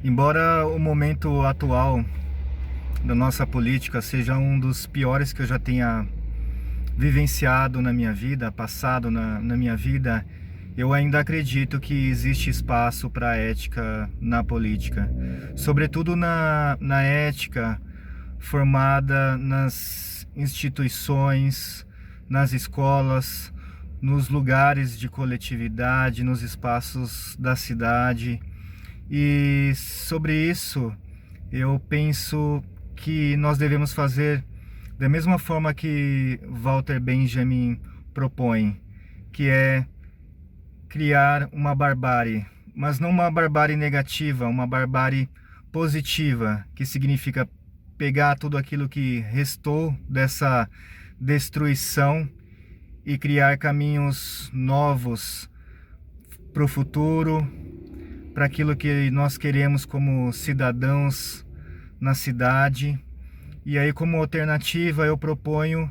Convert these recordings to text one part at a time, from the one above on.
Embora o momento atual da nossa política seja um dos piores que eu já tenha vivenciado na minha vida, passado na minha vida, eu ainda acredito que existe espaço para ética na política. Sobretudo na ética formada nas instituições, nas escolas, nos lugares de coletividade, nos espaços da cidade. E sobre isso, eu penso que nós devemos fazer da mesma forma que Walter Benjamin propõe, que é criar uma barbárie, mas não uma barbárie negativa, uma barbárie positiva, que significa pegar tudo aquilo que restou dessa destruição e criar caminhos novos para o futuro, para aquilo que nós queremos como cidadãos na cidade. E aí, como alternativa, eu proponho,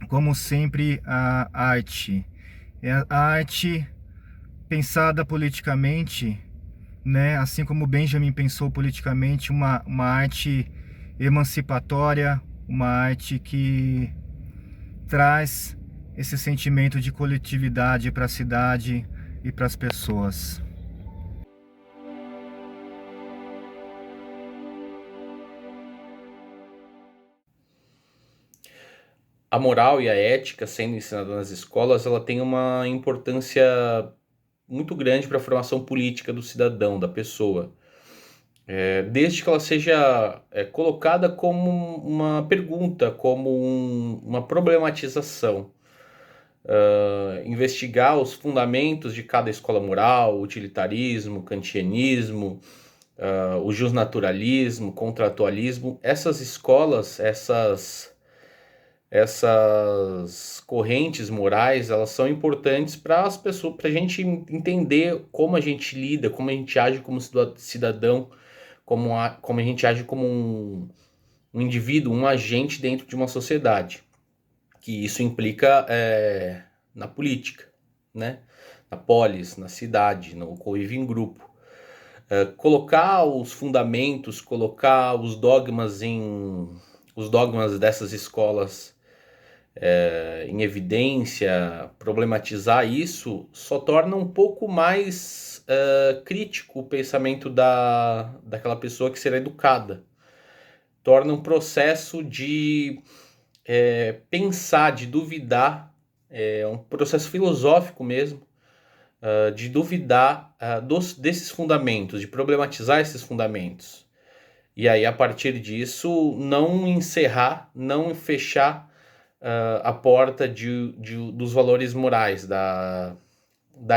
como sempre, a arte. É a arte pensada politicamente, né? Assim como Benjamin pensou politicamente, uma arte emancipatória, uma arte que traz esse sentimento de coletividade para a cidade e para as pessoas. A moral e a ética sendo ensinada nas escolas, ela tem uma importância muito grande para a formação política do cidadão, da pessoa. Desde que ela seja colocada como uma pergunta, como uma problematização. Investigar os fundamentos de cada escola moral, utilitarismo, kantianismo, o justnaturalismo, contratualismo. Essas escolas, essas correntes morais, elas são importantes para as pessoas, para a gente entender como a gente lida, como a gente age como cidadão, como a gente age como um indivíduo, um agente dentro de uma sociedade. Que isso implica na política, né? Na polis, na cidade, no convívio em grupo. Colocar os fundamentos, colocar os dogmas dessas escolas em evidência, problematizar isso, só torna um pouco mais crítico o pensamento daquela pessoa que será educada. Torna um processo de pensar, de duvidar, um processo filosófico mesmo, de duvidar desses fundamentos, de problematizar esses fundamentos. E aí, a partir disso, não encerrar, não fechar a porta dos valores morais, da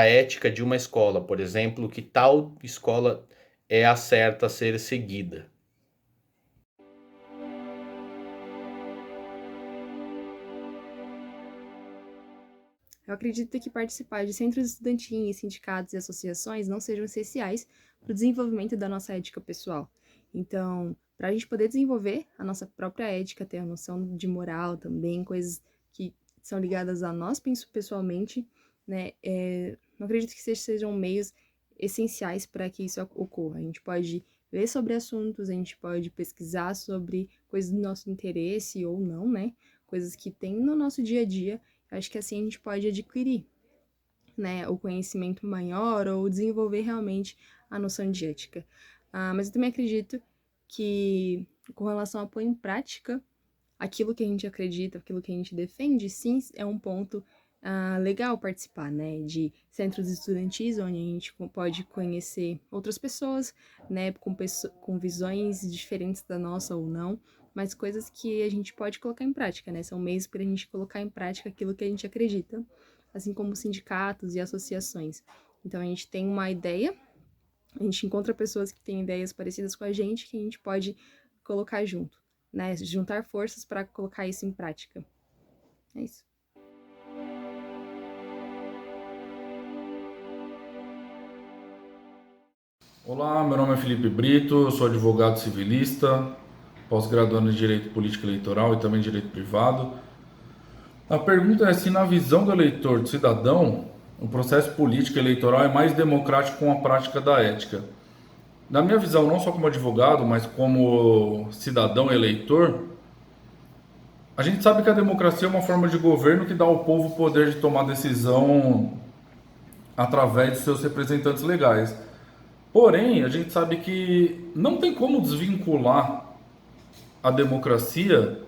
ética de uma escola, por exemplo, que tal escola é a certa a ser seguida. Eu acredito que participar de centros estudantis, sindicatos e associações não sejam essenciais para o desenvolvimento da nossa ética pessoal. Então, para a gente poder desenvolver a nossa própria ética, ter a noção de moral também, coisas que são ligadas a nós pessoalmente, né, não acredito que sejam meios essenciais para que isso ocorra. A gente pode ler sobre assuntos, a gente pode pesquisar sobre coisas do nosso interesse ou não, né, coisas que tem no nosso dia a dia. Acho que assim a gente pode adquirir, né, o conhecimento maior ou desenvolver realmente a noção de ética. Mas eu também acredito que, com relação ao pôr em prática aquilo que a gente acredita, aquilo que a gente defende, sim, é um ponto legal participar, né, de centros estudantis, onde a gente pode conhecer outras pessoas, né, com visões diferentes da nossa ou não, mas coisas que a gente pode colocar em prática, né, são meios para a gente colocar em prática aquilo que a gente acredita, assim como sindicatos e associações. Então a gente tem uma ideia, a gente encontra pessoas que têm ideias parecidas com a gente, que a gente pode colocar junto, né, juntar forças para colocar isso em prática. É isso. Olá, meu nome é Felipe Brito, eu sou advogado civilista, pós-graduando em Direito Político Eleitoral e também Direito Privado. A pergunta é se, na visão do eleitor, do cidadão, o processo político eleitoral é mais democrático com a prática da ética. na minha visão, não só como advogado, mas como cidadão eleitor, a gente sabe que a democracia é uma forma de governo que dá ao povo o poder de tomar decisão através de seus representantes legais. Porém, a gente sabe que não tem como desvincular a democracia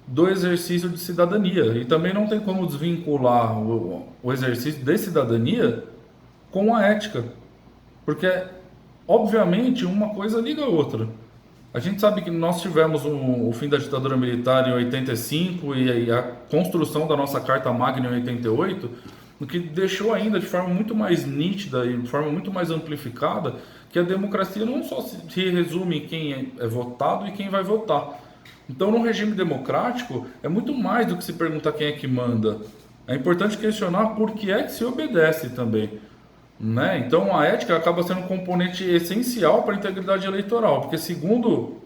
do exercício de cidadania. E também não tem como desvincular o exercício de cidadania com a ética. Porque, obviamente, uma coisa liga a outra. A gente sabe que nós tivemos o fim da ditadura militar em 85 e a construção da nossa Carta Magna em 88, o que deixou ainda de forma muito mais nítida e de forma muito mais amplificada que a democracia não só se resume em quem é votado e quem vai votar. Então, no regime democrático, é muito mais do que se perguntar quem é que manda. É importante questionar por que é que se obedece também. Né? Então, a ética acaba sendo um componente essencial para a integridade eleitoral, porque segundo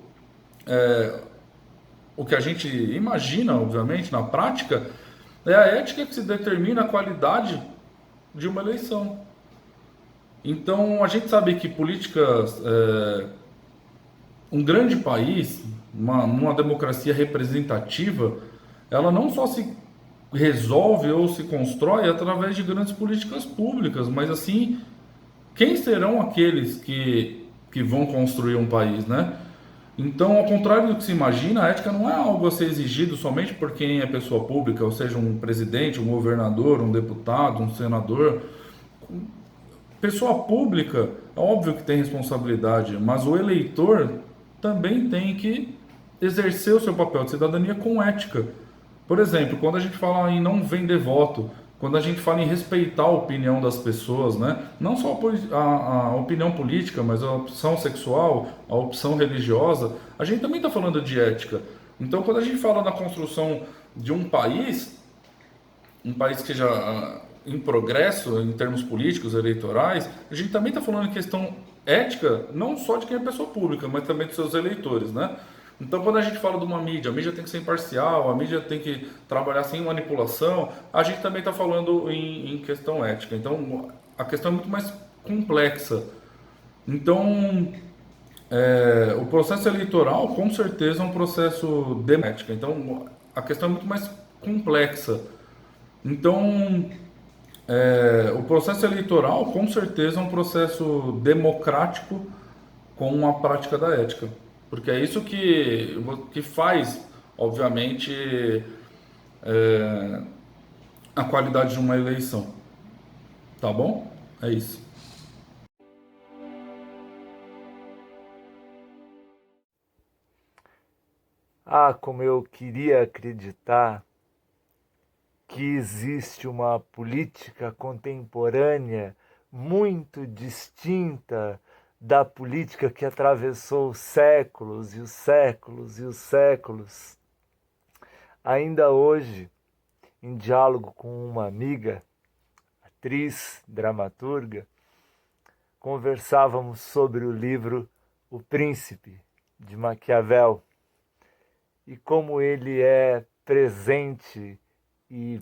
o que a gente imagina, obviamente, na prática, é a ética que se determina a qualidade de uma eleição. Então, a gente sabe que políticas, um grande país, uma democracia representativa, ela não só se resolve ou se constrói através de grandes políticas públicas, mas assim, quem serão aqueles que vão construir um país, né? Então, ao contrário do que se imagina, a ética não é algo a ser exigido somente por quem é pessoa pública, ou seja, um presidente, um governador, um deputado, um senador. Pessoa pública, é óbvio que tem responsabilidade, mas o eleitor também tem que exercer o seu papel de cidadania com ética. Por exemplo, quando a gente fala em não vender voto, quando a gente fala em respeitar a opinião das pessoas, né? Não só a opinião política, mas a opção sexual, a opção religiosa, a gente também está falando de ética. Então, quando a gente fala na construção de um país que já em progresso em termos políticos, eleitorais, a gente também está falando em questão ética, não só de quem é pessoa pública, mas também dos seus eleitores, né? Então, quando a gente fala de uma mídia, a mídia tem que ser imparcial, a mídia tem que trabalhar sem manipulação, a gente também está falando em questão ética. Então, a questão é muito mais complexa. Então, o processo eleitoral, com certeza, é um processo democrático. Então, a questão é muito mais complexa. Então, o processo eleitoral, com certeza, é um processo democrático com a prática da ética. Porque é isso que faz, obviamente, a qualidade de uma eleição. Tá bom? É isso. Ah, como eu queria acreditar que existe uma política contemporânea muito distinta da política que atravessou os séculos e os séculos e os séculos. Ainda hoje, em diálogo com uma amiga, atriz, dramaturga, conversávamos sobre o livro O Príncipe, de Maquiavel, e como ele é presente e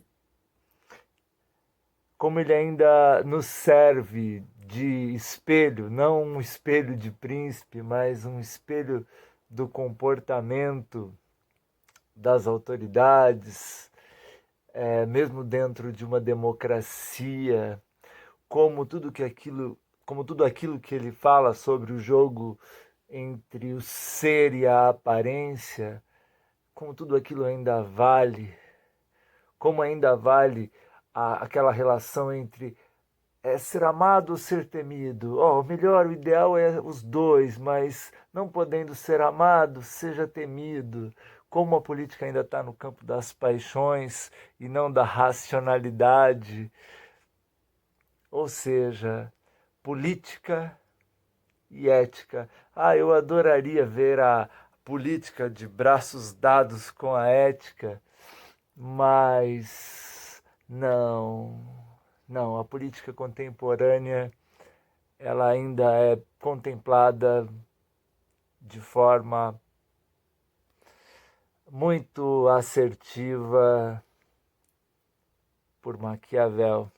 como ele ainda nos serve de espelho, não um espelho de príncipe, mas um espelho do comportamento das autoridades, mesmo dentro de uma democracia, como tudo aquilo que ele fala sobre o jogo entre o ser e a aparência, como tudo aquilo ainda vale, como ainda vale aquela relação entre ser amado ou ser temido. O melhor, o ideal é os dois, mas não podendo ser amado, seja temido. Como a política ainda está no campo das paixões e não da racionalidade. Ou seja, política e ética. Eu adoraria ver a política de braços dados com a ética, mas não, a política contemporânea ela ainda é contemplada de forma muito assertiva por Maquiavel.